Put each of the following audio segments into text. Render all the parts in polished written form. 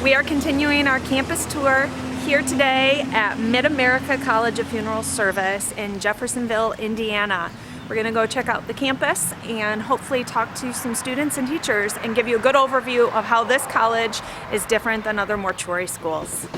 We are continuing our campus tour here today at Mid-America College of Funeral Service in Jeffersonville, Indiana. We're going to go check out the campus and hopefully talk to some students and teachers and give you a good overview of how this college is different than other mortuary schools.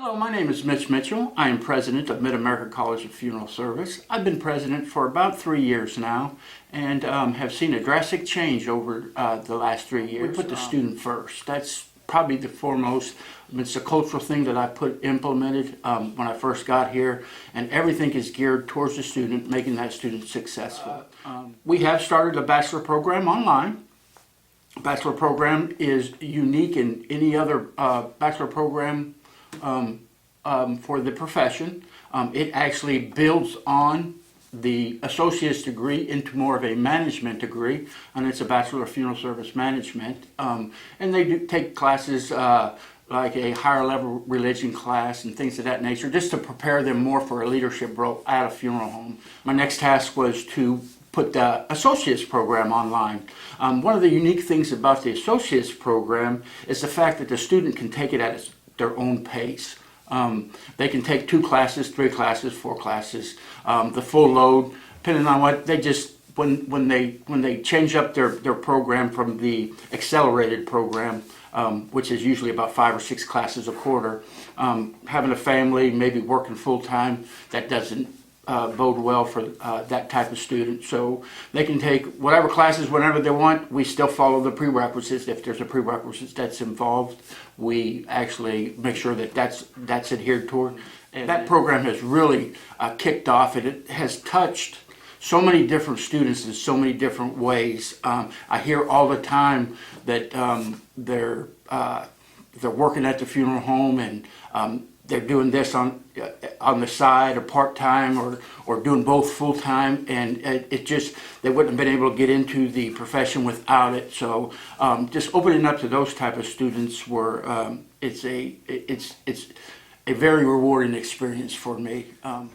Hello, my name is Mitch Mitchell. I am president of Mid-America College of Funeral Service. I've been president for about 3 years now and have seen a drastic change over the last 3 years. We put the student first. That's probably the foremost. It's a cultural thing that I implemented when I first got here, and everything is geared towards the student, making that student successful. We have started a bachelor program online. Bachelor program is unique in any other bachelor program for the profession. It actually builds on the associate's degree into more of a management degree, and it's a Bachelor of Funeral Service Management. And they do take classes like a higher level religion class and things of that nature, just to prepare them more for a leadership role at a funeral home. My next task was to put the associates program online. One of the unique things about the associates program is the fact that the student can take it at their own pace. They can take 2 classes, 3 classes, 4 classes, the full load, depending on what they just, when they change up their program from the accelerated program, which is usually about 5 or 6 classes a quarter, having a family, maybe working full-time, that doesn't bode well for that type of student. So they can take whatever classes whenever they want. We still follow the prerequisites. If there's a prerequisite that's involved, we actually make sure that that's adhered toward. And that program has really kicked off, and it has touched so many different students in so many different ways. I hear all the time that they're working at the funeral home and they're doing this on the side or part-time or doing both full-time, and it just, they wouldn't have been able to get into the profession without it. So just opening up to those type of students it's a very rewarding experience for me.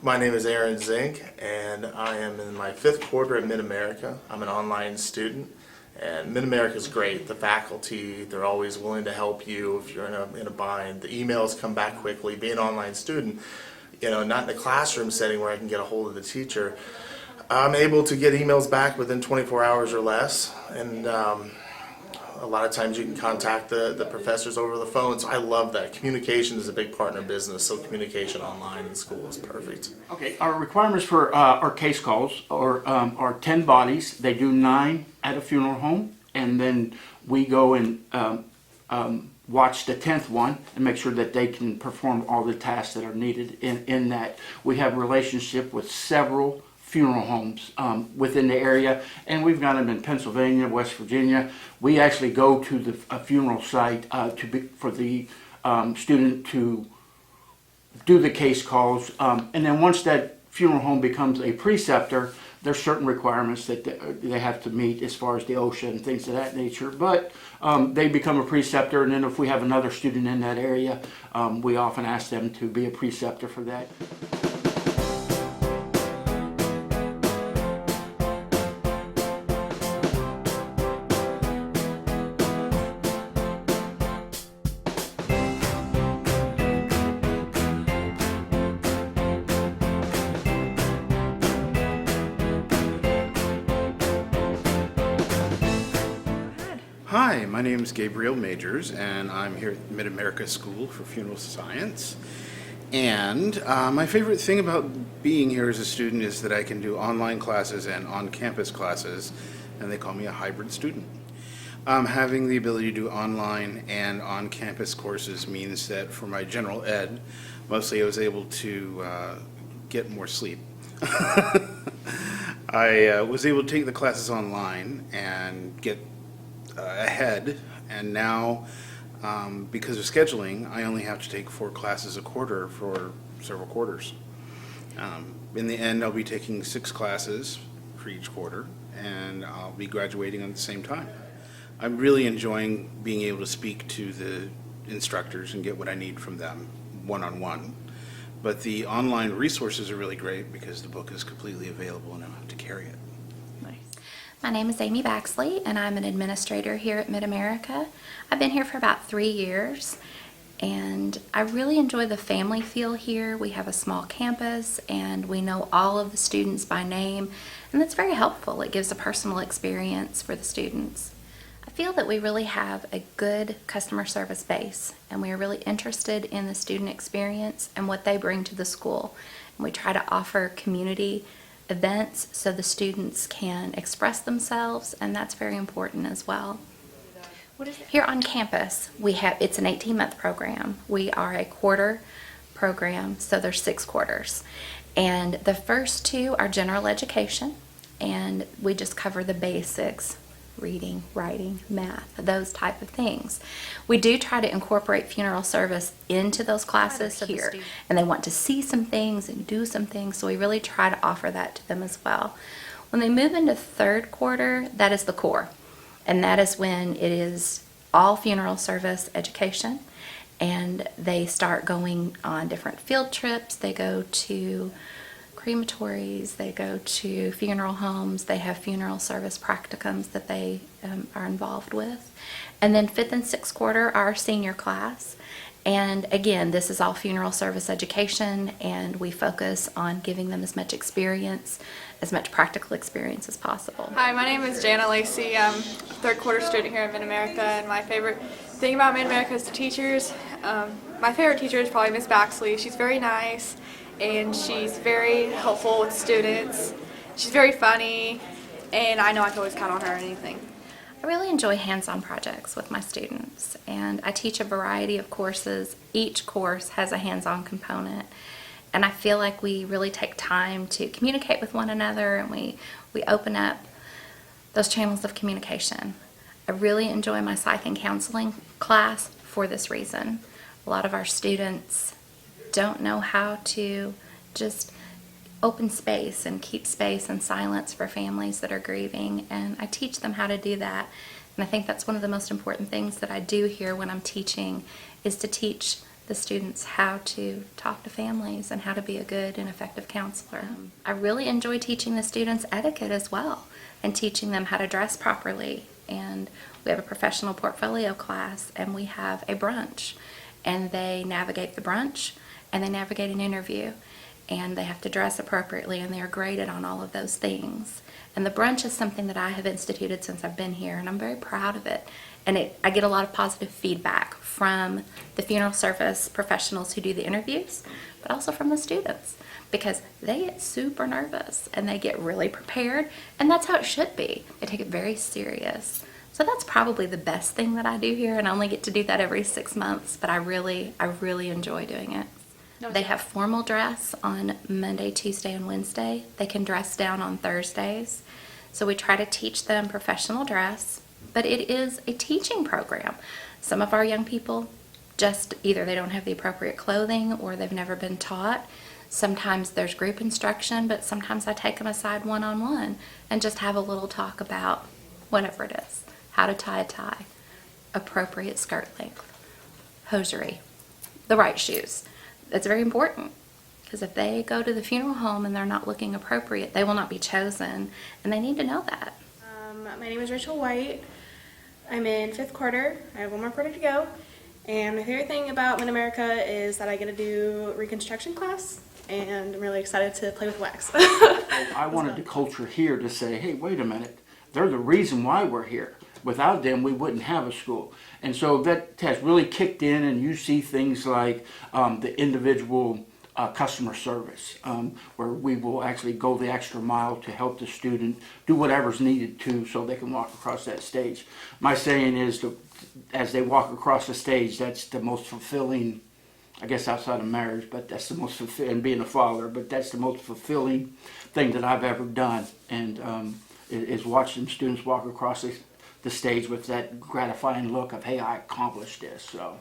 My name is Aaron Zink, and I am in my 5th quarter at Mid-America. I'm an online student. And Mid-America is great. The faculty, they're always willing to help you if you're in a bind. The emails come back quickly. Being an online student, not in a classroom setting where I can get a hold of the teacher, I'm able to get emails back within 24 hours or less. And a lot of times you can contact the professors over the phone. So I love that. Communication is a big part in our business, so communication online in school is perfect. Okay, our requirements for our case calls are 10 bodies. They do 9 at a funeral home, and then we go and watch the 10th one and make sure that they can perform all the tasks that are needed in that. We have a relationship with several funeral homes within the area, and we've got them in Pennsylvania, West Virginia. We actually go to a funeral site for the student to do the case calls, and then once that funeral home becomes a preceptor, there's certain requirements that they have to meet as far as the OSHA and things of that nature. But they become a preceptor, and then if we have another student in that area, we often ask them to be a preceptor for that. Hi, my name is Gabriel Majors, and I'm here at Mid-America School for Funeral Science. And my favorite thing about being here as a student is that I can do online classes and on-campus classes, and they call me a hybrid student. Having the ability to do online and on-campus courses means that for my general ed, mostly I was able to get more sleep. I was able to take the classes online and get ahead, and now because of scheduling, I only have to take 4 classes a quarter for several quarters. In the end, I'll be taking 6 classes for each quarter, and I'll be graduating at the same time. I'm really enjoying being able to speak to the instructors and get what I need from them one-on-one. But the online resources are really great because the book is completely available and I don't have to carry it. My name is Amy Baxley, and I'm an administrator here at Mid-America. I've been here for about 3 years, and I really enjoy the family feel here. We have a small campus, and we know all of the students by name, and that's very helpful. It gives a personal experience for the students. I feel that we really have a good customer service base, and we are really interested in the student experience and what they bring to the school. And we try to offer community events so the students can express themselves, and that's very important as well. Here on campus, it's an 18-month program. We are a quarter program, so there's 6 quarters. And the first 2 are general education, and we just cover the basics: reading, writing, math, those type of things. We do try to incorporate funeral service into those classes here, and they want to see some things and do some things, so we really try to offer that to them as well. When they move into 3rd quarter, that is the core, and that is when it is all funeral service education, and they start going on different field trips. They go to crematories, they go to funeral homes, they have funeral service practicums that they are involved with. And then 5th and 6th quarter are our senior class. And again, this is all funeral service education, and we focus on giving them as much experience, as much practical experience as possible. Hi, my name is Jana Lacey. I'm a 3rd quarter student here at Mid-America, and my favorite thing about Mid-America is the teachers. My favorite teacher is probably Miss Baxley. She's very nice, and she's very helpful with students. She's very funny, and I know I can always count on her or anything. I really enjoy hands-on projects with my students, and I teach a variety of courses. Each course has a hands-on component, and I feel like we really take time to communicate with one another, and we open up those channels of communication. I really enjoy my psych and counseling class for this reason. A lot of our students don't know how to just open space and keep space and silence for families that are grieving, and I teach them how to do that. And I think that's one of the most important things that I do here when I'm teaching, is to teach the students how to talk to families and how to be a good and effective counselor. I really enjoy teaching the students etiquette as well, and teaching them how to dress properly. And we have a professional portfolio class, and we have a brunch, and they navigate the brunch and they navigate an interview, and they have to dress appropriately, and they are graded on all of those things. And the brunch is something that I have instituted since I've been here, and I'm very proud of it. And I get a lot of positive feedback from the funeral service professionals who do the interviews, but also from the students, because they get super nervous and they get really prepared, and that's how it should be. They take it very serious. So that's probably the best thing that I do here, and I only get to do that every 6 months, but I really enjoy doing it. They have formal dress on Monday, Tuesday, and Wednesday. They can dress down on Thursdays. So we try to teach them professional dress, but it is a teaching program. Some of our young people just either they don't have the appropriate clothing or they've never been taught. Sometimes there's group instruction, but sometimes I take them aside one-on-one and just have a little talk about whatever it is. How to tie a tie, appropriate skirt length, hosiery, the right shoes. That's very important, because if they go to the funeral home and they're not looking appropriate, they will not be chosen, and they need to know that. My name is Rachel White. I'm in 5th quarter. I have 1 more quarter to go. And my favorite thing about Mid-America is that I get to do reconstruction class, and I'm really excited to play with wax. I wanted the culture here to say, hey, wait a minute, they're the reason why we're here. Without them, we wouldn't have a school. And so that has really kicked in, and you see things like the individual customer service, where we will actually go the extra mile to help the student do whatever's needed to so they can walk across that stage. My saying is, as they walk across the stage, that's the most fulfilling, I guess outside of marriage, but that's the most fulfilling, and being a father, but that's the most fulfilling thing that I've ever done, and is watching students walk across the stage with that gratifying look of, hey, I accomplished this. So.